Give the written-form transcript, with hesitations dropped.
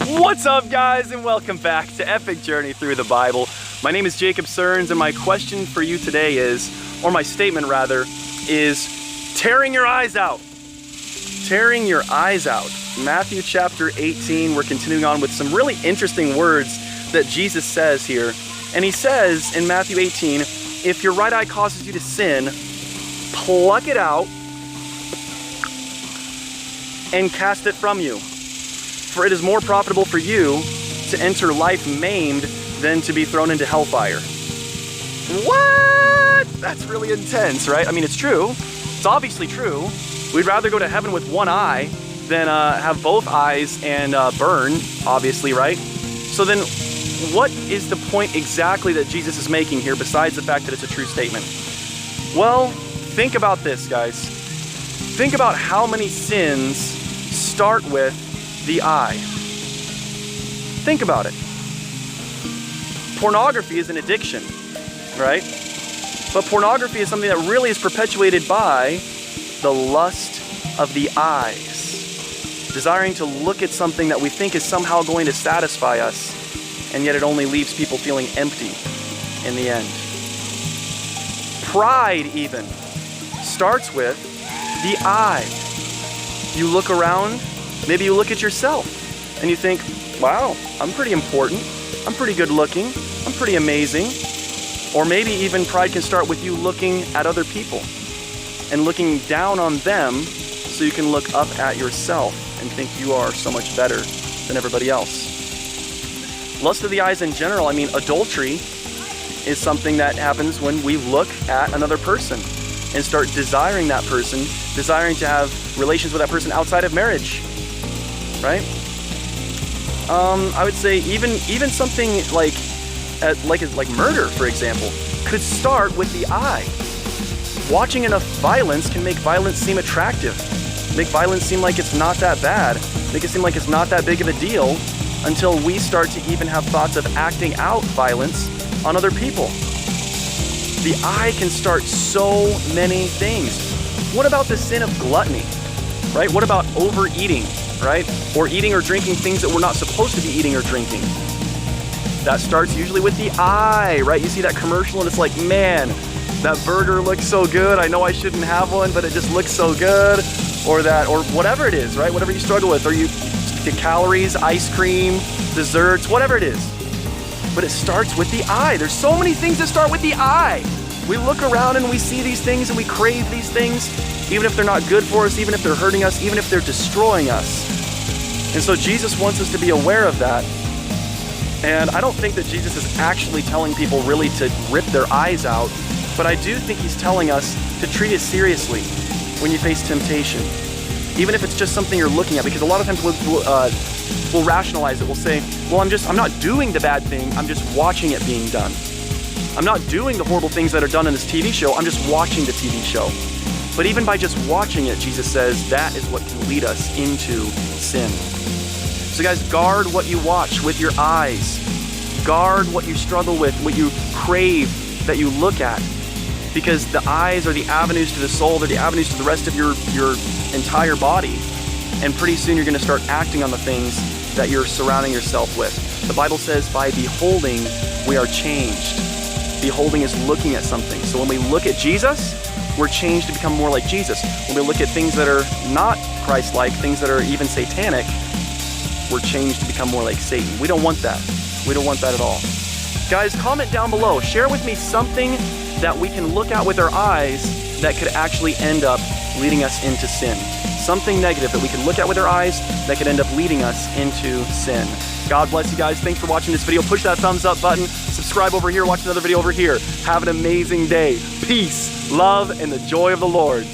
What's up, guys, and welcome back to Epic Journey Through the Bible. My name is Jacob Serns, and my question for you today is, or my statement rather, is tearing your eyes out. Tearing your eyes out. Matthew chapter 18, we're continuing on with some really interesting words that Jesus says here. And he says in Matthew 18, if your right eye causes you to sin, pluck it out and cast it from you. For it is more profitable for you to enter life maimed than to be thrown into hellfire. What? That's really intense, right? I mean, it's true. It's obviously true. We'd rather go to heaven with one eye than have both eyes and burn, obviously, right? So then what is the point exactly that Jesus is making here besides the fact that it's a true statement? Well, think about this, guys. Think about how many sins start with the eye. Think about it. Pornography is an addiction, right? But pornography is something that really is perpetuated by the lust of the eyes, desiring to look at something that we think is somehow going to satisfy us, and yet it only leaves people feeling empty in the end. Pride even starts with the eye. You look around, maybe you look at yourself and you think, wow, I'm pretty important, I'm pretty good looking, I'm pretty amazing. Or maybe even pride can start with you looking at other people and looking down on them so you can look up at yourself and think you are so much better than everybody else. Lust of the eyes in general, I mean, adultery is something that happens when we look at another person and start desiring that person, desiring to have relations with that person outside of marriage, right? I would say even something like murder, for example, could start with the eye. Watching enough violence can make violence seem attractive, make violence seem like it's not that bad, make it seem like it's not that big of a deal until we start to even have thoughts of acting out violence on other people. The eye can start so many things. What about the sin of gluttony, right? What about overeating, right? Or eating or drinking things that we're not supposed to be eating or drinking. That starts usually with the eye, right? You see that commercial and it's like, man, that burger looks so good. I know I shouldn't have one, but it just looks so good. Or whatever it is, right? Whatever you struggle with, or the calories, ice cream, desserts, whatever it is. But it starts with the eye. There's so many things that start with the eye. We look around and we see these things and we crave these things, even if they're not good for us, even if they're hurting us, even if they're destroying us. And so Jesus wants us to be aware of that. And I don't think that Jesus is actually telling people really to rip their eyes out, but I do think he's telling us to treat it seriously when you face temptation. Even if it's just something you're looking at, because a lot of times we'll rationalize it. We'll say, well, I'm not doing the bad thing, I'm just watching it being done. I'm not doing the horrible things that are done in this TV show, I'm just watching the TV show. But even by just watching it, Jesus says that is what can lead us into sin. So guys, guard what you watch with your eyes. Guard what you struggle with, what you crave that you look at. Because the eyes are the avenues to the soul, they're the avenues to the rest of your entire body. And pretty soon you're gonna start acting on the things that you're surrounding yourself with. The Bible says by beholding, we are changed. Beholding is looking at something. So when we look at Jesus, we're changed to become more like Jesus. When we look at things that are not Christ-like, things that are even satanic, we're changed to become more like Satan. We don't want that. We don't want that at all. Guys, comment down below. Share with me something that we can look at with our eyes that could actually end up leading us into sin. Something negative that we can look at with our eyes that could end up leading us into sin. God bless you guys. Thanks for watching this video. Push that thumbs up button. Subscribe over here. Watch another video over here. Have an amazing day. Peace, love, and the joy of the Lord.